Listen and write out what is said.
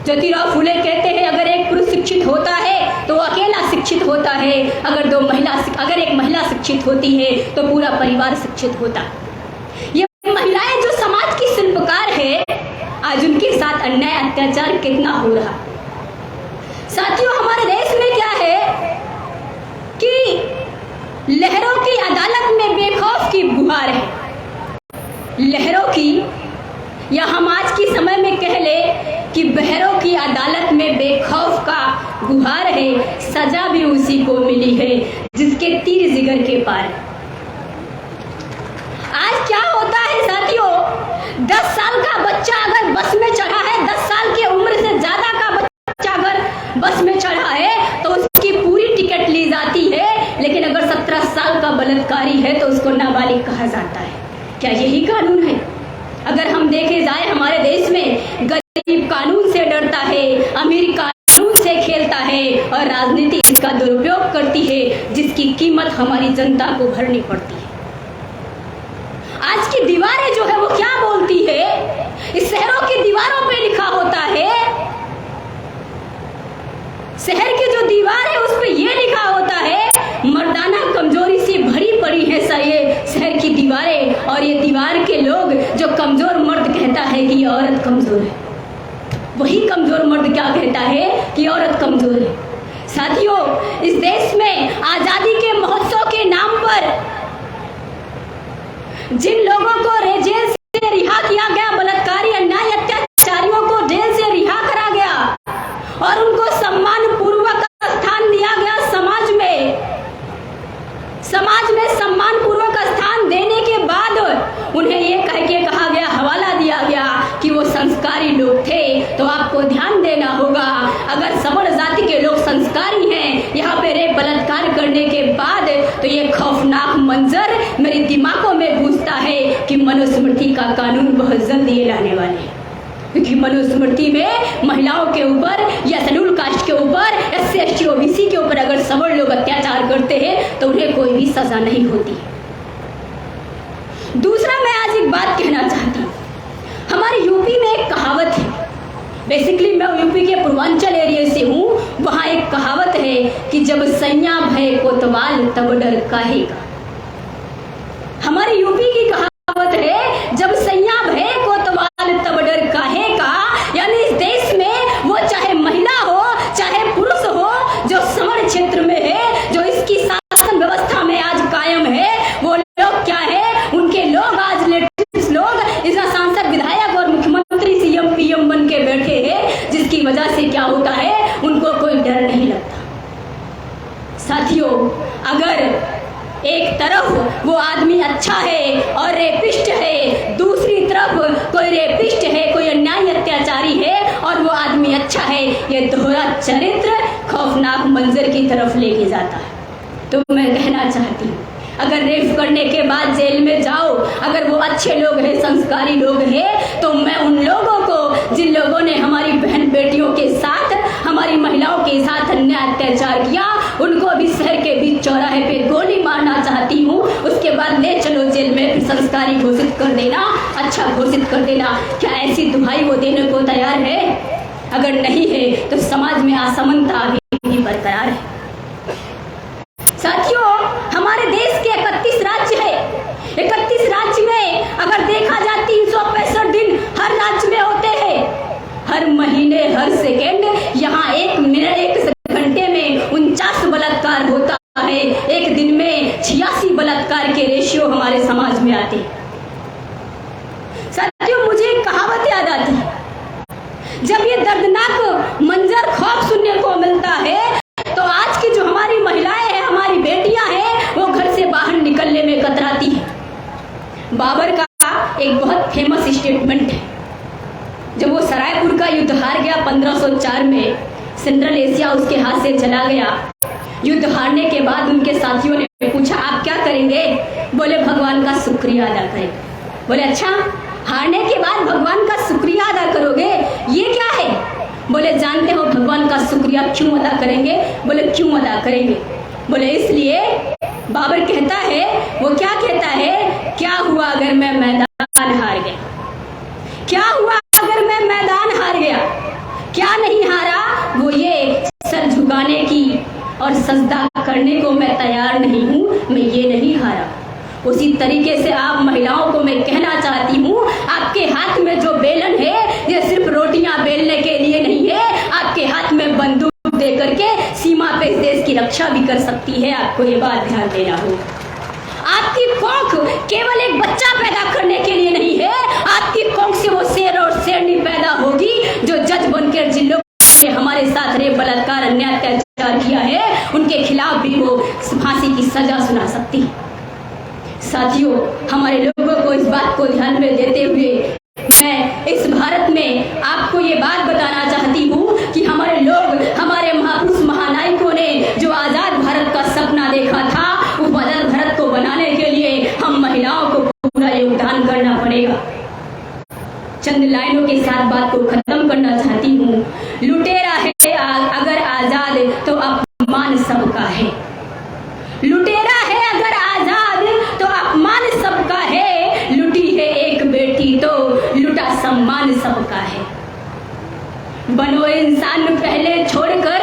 ज्योतिराव फुले कहते हैं अगर एक पुरुष शिक्षित होता है तो वो अकेला शिक्षित होता है, अगर एक महिला शिक्षित होती है तो पूरा परिवार शिक्षित होता। ये महिलाएं जो समाज की शिल्पकार है, आज उनके साथ अन्याय अत्याचार कितना हो रहा। साथियों, हमारे देश में क्या है कि लहरों की अदालत में बेखौफ की गुहार है। लहरों की, या हम आज की समय में कह ले कि बहरों की अदालत में बेखौफ का गुहार है। सजा भी उसी को मिली है जिसके तीर जिगर के पार। आज क्या होता है साथियों, 10 साल का बच्चा अगर बस में चढ़ा है, 10 साल की उम्र से ज्यादा का बच्चा अगर बस में चढ़ा है तो उसकी पूरी टिकट ली जाती है, लेकिन अगर 17 साल का बलात्कारी है तो उसको नाबालिग कहा जाता है। क्या यही कानून है? अगर हम देखे जाए, हमारे देश में गरीब कानून से डरता है, अमीर कानून से खेलता है और राजनीति इसका दुरुपयोग करती है, जिसकी कीमत हमारी जनता को भरनी पड़ती है। आज की दीवारें जो है वो क्या बोलती है? इस शहरों की दीवारों पे लिखा होता है, शहर की जो दीवार है उस पे ये लिखा होता है, मर्दाना कमजोरी से भरी पड़ी है ये शहर की दीवारें। और ये दीवार के लोग, जो कमजोर मर्द कहता है कि औरत कमजोर है, वही कमजोर मर्द क्या कहता है कि औरत कमजोर है। साथियों, इस देश में आजादी के महोत्सव के नाम पर जिन लोगों को जेल से रिहा किया गया, बलात्कारी अन्याय अत्याचारियों को जेल से रिहा करा गया और उनको सम्मान पूर्वक स्थान दिया गया, समाज में सम्मान पूर्वक स्थान देने के बाद उन्हें ये कह के कहा गया, हवाला दिया गया कि वो संस्कारी लोग थे। तो आपको ध्यान देना होगा, अगर सवर्ण जाति के लोग संस्कारी हैं, यहाँ पे रेप बलात्कार करने के बाद, तो ये खौफनाक मंजर मेरे दिमागों में गूंजता है कि मनुस्मृति का कानून बहुत जल्दी ये लाने वाले हैं। क्योंकि मनुस्मृति में महिलाओं के ऊपर या शेड्यूल कास्ट के ऊपर, SC ST OBC के ऊपर अगर सवर्ण लोग अत्याचार करते हैं तो उन्हें कोई भी सजा नहीं होती। दूसरा, मैं आज एक बात कहना चाहती हूँ। हमारे यूपी में एक कहावत है, बेसिकली मैं यूपी के पूर्वांचल एरिया से हूँ, वहाँ एक कहावत है कि जब सैया भय कोतवाल तब डर काहेगा। हमारे यूपी की कहावत है, जब सैया भय कोतवाल तब डर काहेगा। यानी इस देश में वो चाहे महिला हो चाहे पुरुष हो, जो सवर्ण क्षेत्र में है, जो इसकी शासन व्यवस्था में आज कायम है, वो लोग क्या है, उनके लोग आज लेटेस्ट लोग इतना सांसद विधायक और मुख्यमंत्री CM PM बन के बैठे हैं, जिसकी वजह से क्या होता है, उनको कोई डर नहीं लगता। साथियों, अगर एक तरफ वो आदमी अच्छा है और रेपिस्ट है, दूसरी तरफ कोई रेपिस्ट है, कोई अन्याय अत्याचारी है और वो आदमी अच्छा है, ये दोहरा चरित्र खौफनाक मंजर की तरफ लेके जाता है। तो मैं कहना चाहती हूँ, अगर रेप करने के बाद जेल में जाओ, अगर वो अच्छे लोग हैं, संस्कारी लोग हैं, तो मैं उन लोगों को, जिन लोगों ने हमारी बहन बेटियों के साथ, हमारी महिलाओं के साथ अन्याय अत्याचार किया, उनको भी शहर के बीच चौराहे पे गोली मारना चाहती हूँ। उसके बाद ले चलो जेल में, फिर संस्कारी घोषित कर देना, अच्छा घोषित कर देना। क्या ऐसी दुहाई वो देने को तैयार है? अगर नहीं है तो समाज में असमानता अभी भी बरकरार है। साथियों, हमारे देश के 31 राज्य है। 31 राज्य में अगर देखा जाए 365 दिन हर राज्य में होते हैं। हर महीने, हर सेकेंड, यहाँ 1 मिनट 1 घंटे में 49 बलात्कार होता है। एक दिन में 86 बलात्कार के रेशियो हमारे समाज में आते हैं। साथियों, मुझे एक कहावत याद आती है, जब ये दर्दनाक मंजर खौफ सुनने को मिलता है तो आज की जो हमारी महिलाएं हैं, हमारी बेटियां हैं, वो घर से बाहर निकलने में कतराती हैं। बाबर का एक बहुत फेमस स्टेटमेंट है, जब वो सरायपुर का युद्ध हार गया 1504 में, सेंट्रल एशिया उसके हाथ से चला गया। युद्ध हारने के बाद उनके साथियों ने पूछा, आप क्या करेंगे? बोले, भगवान का शुक्रिया अदा करेंगे। बोले, अच्छा, हारने के बाद भगवान का शुक्रिया अदा करोगे, ये क्या है? बोले, जानते हो भगवान का शुक्रिया क्यों अदा करेंगे? बोले, क्यों अदा करेंगे? बोले, इसलिए। बाबर कहता है, वो क्या कहता है, क्या हुआ अगर मैं मैदान हार गया? क्या हुआ अगर मैं मैदान हार गया? क्या नहीं सजदा करने को मैं तैयार नहीं हूँ, मैं ये नहीं हारा। उसी तरीके से आप महिलाओं को मैं कहना चाहती हूँ, आपके हाथ में जो बेलन है ये सिर्फ रोटियां बेलने के लिए नहीं है, आपके हाथ में बंदूक दे करके सीमा पे इस देश की रक्षा भी कर सकती है। आपको ये बात ध्यान देना हो। आपकी कोख केवल एक बच्चा पैदा करने के लिए नहीं है, आपकी कोख से वो शेर और शेरनी पैदा होगी जो जज बनकर जिन लोगों ने हमारे साथ रेप, बलात्कार, अन्याय, अत्याचार किया है उनके खिलाफ भी वो फांसी की सजा सुना सकती है। साथियों, हमारे लोगों को इस बात को ध्यान में देते हुए मैं इस भारत में आपको ये बात बताना चाहती हूँ कि हमारे लोग, हमारे महापुरुष महानायकों ने जो आजाद भारत का सपना देखा था, उस आजाद भारत को बनाने के लिए हम महिलाओं को पूरा योगदान करना पड़ेगा। चंद लाइनों के साथ बात को खत्म करना चाहती हूँ। लुटेरा है अगर आजाद तो अपमान सबका है। लुटेरा है अगर आजाद तो अपमान सबका है। लुटी है एक बेटी तो लुटा सम्मान सबका है। बनो इंसान पहले छोड़कर